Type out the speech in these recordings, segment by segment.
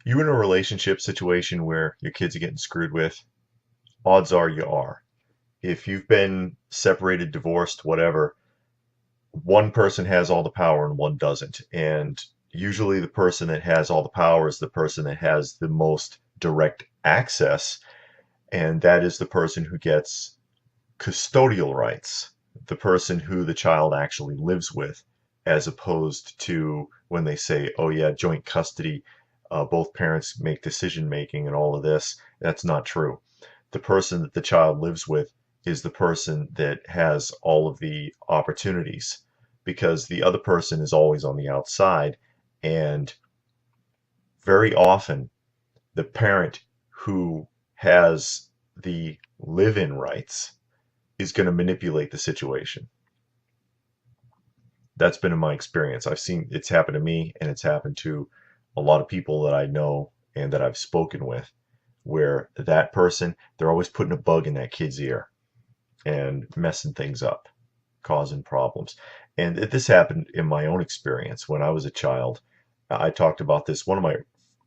You in a relationship situation where your kids are getting screwed with? Odds are you are. If you've been separated, divorced, whatever, one person has all the power and one doesn't. And usually the person that has all the power is the person that has the most direct access, and that is the person who gets custodial rights, the person who the child actually lives with, as opposed to when they say, oh yeah, joint custody, both parents make decision making and all of this. That's not true. The person that the child lives with is the person that has all of the opportunities, because the other person is always on the outside, and very often the parent who has the live-in rights is going to manipulate the situation. That's been in my experience. I've seen it's happen to me, and it's happened to a lot of people that I know and that I've spoken with, where that person, they're always putting a bug in that kid's ear and messing things up, causing problems. And this happened in my own experience when I was a child. I talked about this, one of my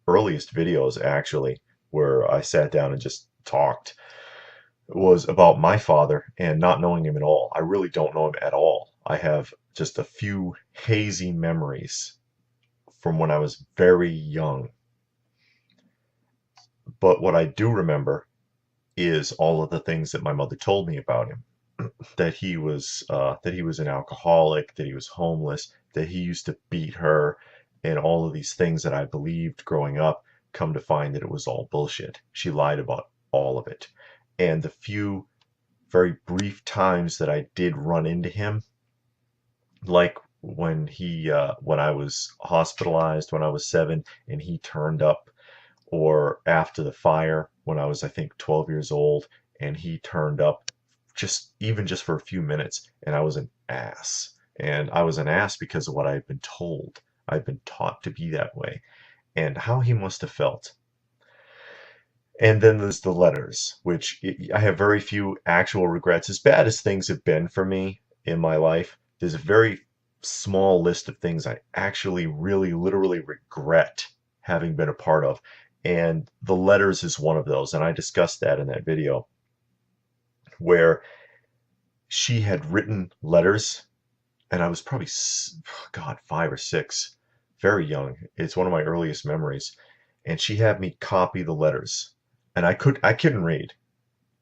earliest videos actually, where I sat down and just talked, was about my father and not knowing him at all. I really don't know him at all. I have just a few hazy memories from when I was very young. But what I do remember is all of the things that my mother told me about him. That he was an alcoholic, that he was homeless, that he used to beat her, and all of these things that I believed growing up. Come to find that it was all bullshit. She lied about all of it. And the few very brief times that I did run into him, like when I was hospitalized when I was 7 and he turned up, or after the fire when I was, I think, 12 years old, and he turned up just for a few minutes, and I was an ass. And I was an ass because of what I had been told. I'd been taught to be that way, and how he must have felt. And then there's the letters, which I have very few actual regrets. As bad as things have been for me in my life, there's a very small list of things I actually really literally regret having been a part of. And the letters is one of those. And I discussed that in that video, where she had written letters, and I was probably, God, 5 or 6, very young. It's one of my earliest memories. And she had me copy the letters. And I couldn't read,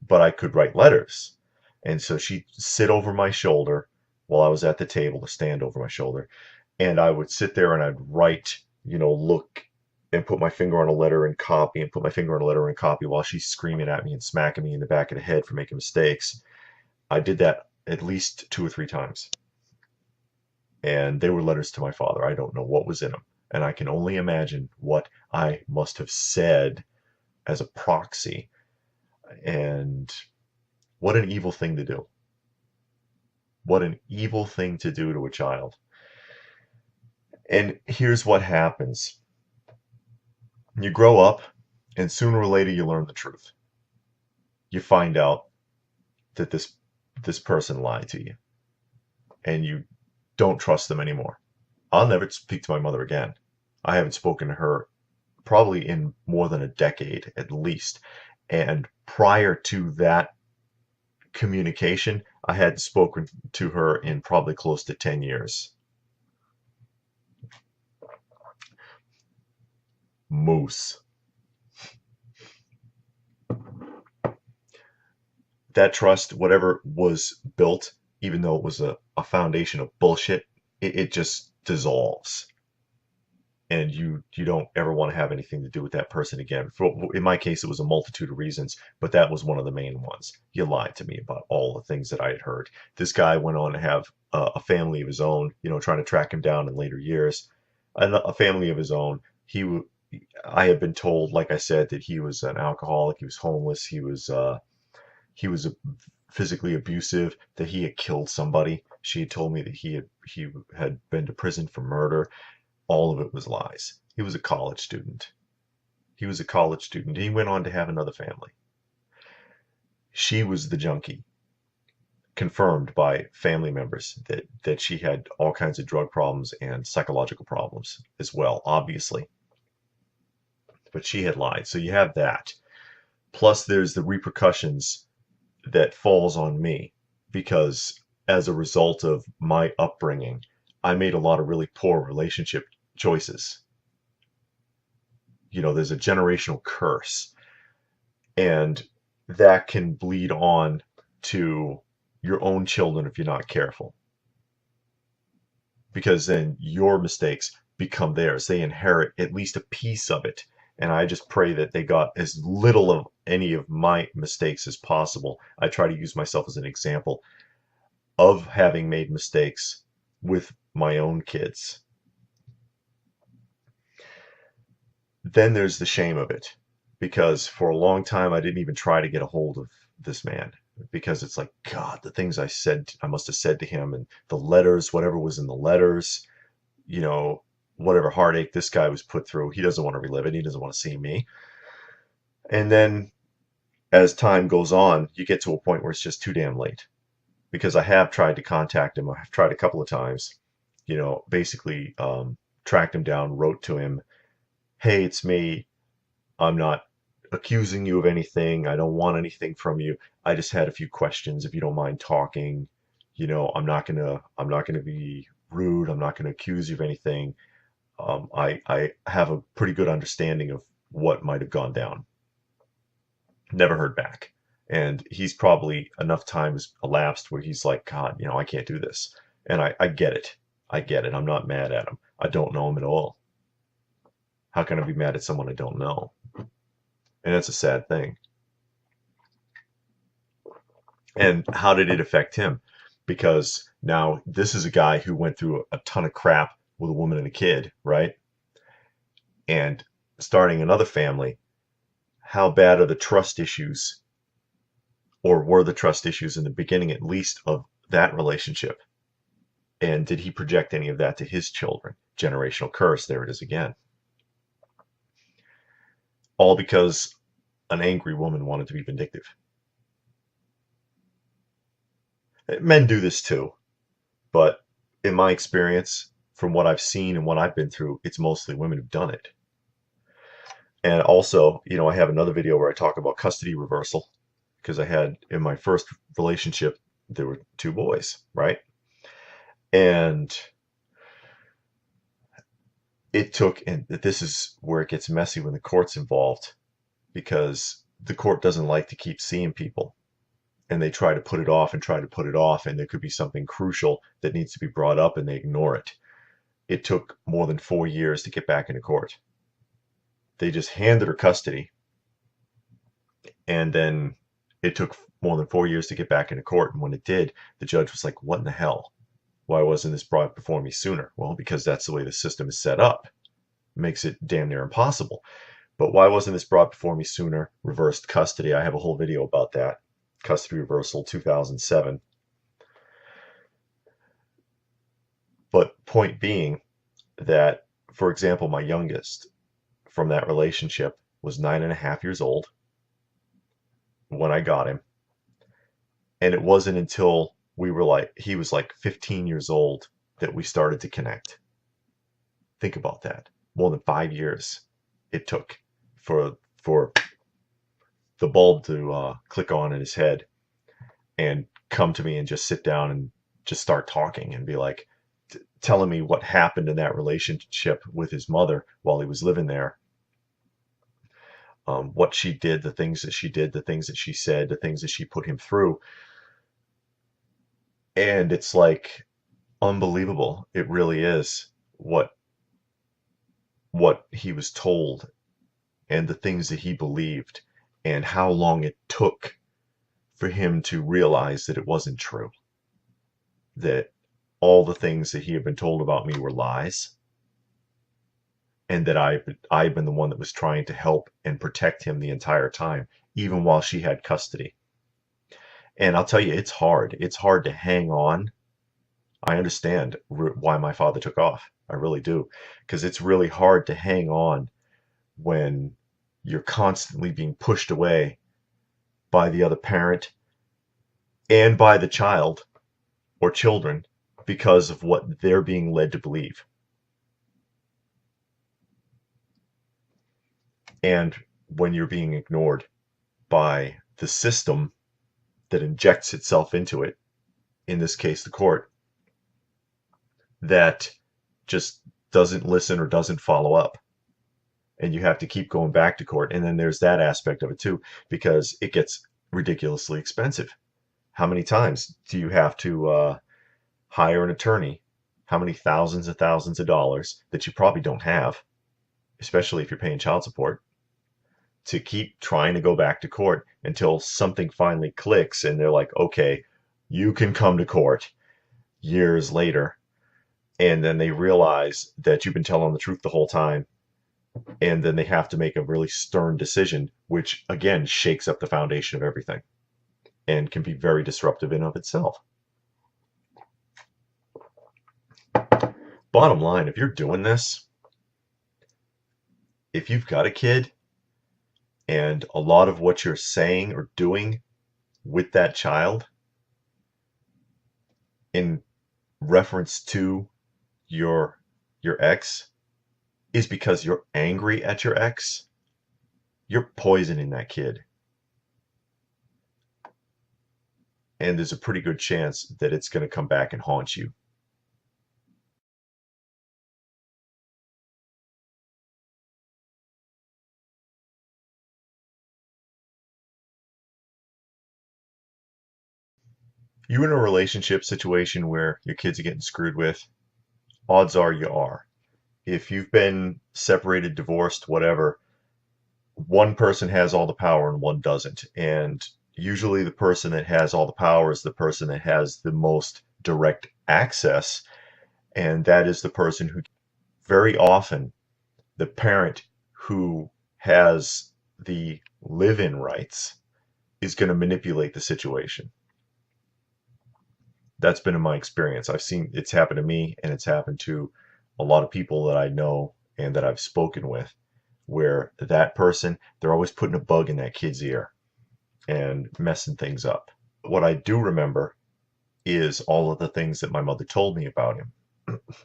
but I could write letters. And so she'd sit over my shoulder while I was at the table, to stand over my shoulder, and I would sit there and I'd write, look and put my finger on a letter and copy, and put my finger on a letter and copy, while she's screaming at me and smacking me in the back of the head for making mistakes. I did that at least 2 or 3 times. And they were letters to my father. I don't know what was in them. And I can only imagine what I must have said as a proxy. And what an evil thing to do. What an evil thing to do to a child. And here's what happens. You grow up, and sooner or later you learn the truth. You find out that this person lied to you, and you don't trust them anymore. I'll never speak to my mother again. I haven't spoken to her probably in more than a decade at least. And prior to that communication, I hadn't spoken to her in probably close to 10 years. Moose. That trust, whatever was built, even though it was a foundation of bullshit, it just dissolves. And you don't ever want to have anything to do with that person again. In my case, it was a multitude of reasons, but that was one of the main ones. You lied to me about all the things that I had heard. This guy went on to have a family of his own, trying to track him down in later years. A family of his own. I had been told, like I said, that he was an alcoholic, he was homeless, he was physically abusive, that he had killed somebody. She had told me that he had been to prison for murder. All of it was lies. He was a college student. He went on to have another family. She was the junkie, confirmed by family members that she had all kinds of drug problems and psychological problems as well, obviously. but she had lied. So you have that. Plus there's the repercussions that falls on me, because as a result of my upbringing, I made a lot of really poor relationship choices. You know, there's a generational curse, and that can bleed on to your own children if you're not careful, because then your mistakes become theirs. They inherit at least a piece of it. And I just pray that they got as little of any of my mistakes as possible. I try to use myself as an example of having made mistakes with my own kids. Then there's the shame of it, because for a long time I didn't even try to get a hold of this man, because it's like, God, the things I must have said to him, and the letters, whatever was in the letters, you know, whatever heartache this guy was put through, he doesn't want to relive it. He doesn't want to see me. And then as time goes on, you get to a point where it's just too damn late, because I have tried to contact him. I've tried a couple of times, you know, basically tracked him down, wrote to him, hey, it's me. I'm not accusing you of anything. I don't want anything from you. I just had a few questions. If you don't mind talking, you know, I'm not gonna be rude. I'm not gonna accuse you of anything. I have a pretty good understanding of what might have gone down. Never heard back. And he's probably, enough time has elapsed where he's like, God, you know, I can't do this. And I get it. I get it. I'm not mad at him. I don't know him at all. How can I be mad at someone I don't know? And that's a sad thing. And how did it affect him? Because now this is a guy who went through a ton of crap with a woman and a kid, right? And starting another family, how bad are the trust issues, or were the trust issues in the beginning, at least, of that relationship? And did he project any of that to his children? Generational curse, there it is again. All because an angry woman wanted to be vindictive. Men do this too, but in my experience, from what I've seen and what I've been through, it's mostly women who've done it. And also, you know, I have another video where I talk about custody reversal, because I had, in my first relationship, there were 2 boys, right? And it took, and this is where it gets messy when the court's involved, because the court doesn't like to keep seeing people, and they try to put it off and try to put it off, and there could be something crucial that needs to be brought up and they ignore it. It took more than 4 years to get back into court. They just handed her custody, and then it took more than 4 years to get back into court. And when it did, the judge was like, what in the hell? Why wasn't this brought before me sooner? Well, because that's the way the system is set up. It makes it damn near impossible. But why wasn't this brought before me sooner? Reversed custody. I have a whole video about that. Custody reversal 2007. But point being that, for example, my youngest from that relationship was 9.5 years old when I got him. And it wasn't until he was like 15 years old that we started to connect. Think about that. More than 5 years it took for the bulb to click on in his head and come to me and just sit down and just start talking and be like, telling me what happened in that relationship with his mother while he was living there. What she did, the things that she did, the things that she said, the things that she put him through. And it's like unbelievable. It really is what he was told, and the things that he believed, and how long it took for him to realize that it wasn't true. That all the things that he had been told about me were lies, and that I've been the one that was trying to help and protect him the entire time, even while she had custody. And I'll tell you, it's hard. It's hard to hang on. I understand why my father took off. I really do. Because it's really hard to hang on when you're constantly being pushed away by the other parent and by the child or children because of what they're being led to believe. And when you're being ignored by the system that injects itself into it, in this case the court, that just doesn't listen or doesn't follow up, and you have to keep going back to court. And then there's that aspect of it too, because it gets ridiculously expensive. How many times do you have to hire an attorney? How many thousands and thousands of dollars that you probably don't have, especially if you're paying child support, to keep trying to go back to court until something finally clicks and they're like, okay, you can come to court years later. And then they realize that you've been telling the truth the whole time. And then they have to make a really stern decision, which again shakes up the foundation of everything and can be very disruptive in of itself. Bottom line, if you're doing this, if you've got a kid and a lot of what you're saying or doing with that child in reference to your ex is because you're angry at your ex, you're poisoning that kid. And there's a pretty good chance that it's going to come back and haunt you. You in a relationship situation where your kids are getting screwed with, odds are you are. If you've been separated, divorced, whatever, one person has all the power and one doesn't. And usually the person that has all the power is the person that has the most direct access. And that is the person who, very often, the parent who has the live-in rights is going to manipulate the situation. That's been in my experience. I've seen it's happened to me, and it's happened to a lot of people that I know and that I've spoken with, where that person, they're always putting a bug in that kid's ear and messing things up. What I do remember is all of the things that my mother told me about him.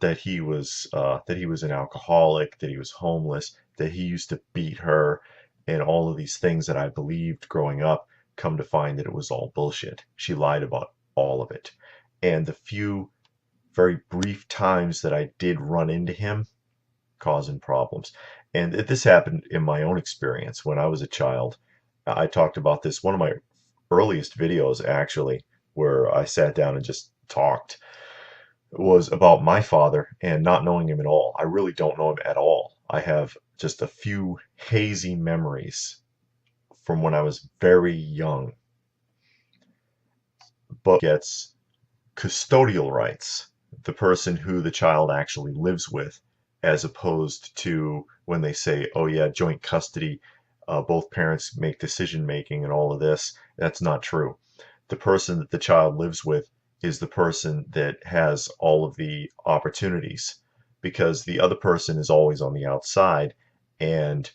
That he was an alcoholic, that he was homeless, that he used to beat her, and all of these things that I believed growing up. Come to find that it was all bullshit. She lied about all of it. And the few very brief times that I did run into him, causing problems. And this happened in my own experience when I was a child. I talked about this, one of my earliest videos actually, where I sat down and just talked, was about my father and not knowing him at all. I really don't know him at all. I have just a few hazy memories from when I was very young. But gets custodial rights, the person who the child actually lives with, as opposed to when they say, oh yeah, joint custody, both parents make decision making and all of this. That's not true. The person that the child lives with is the person that has all of the opportunities, because the other person is always on the outside, and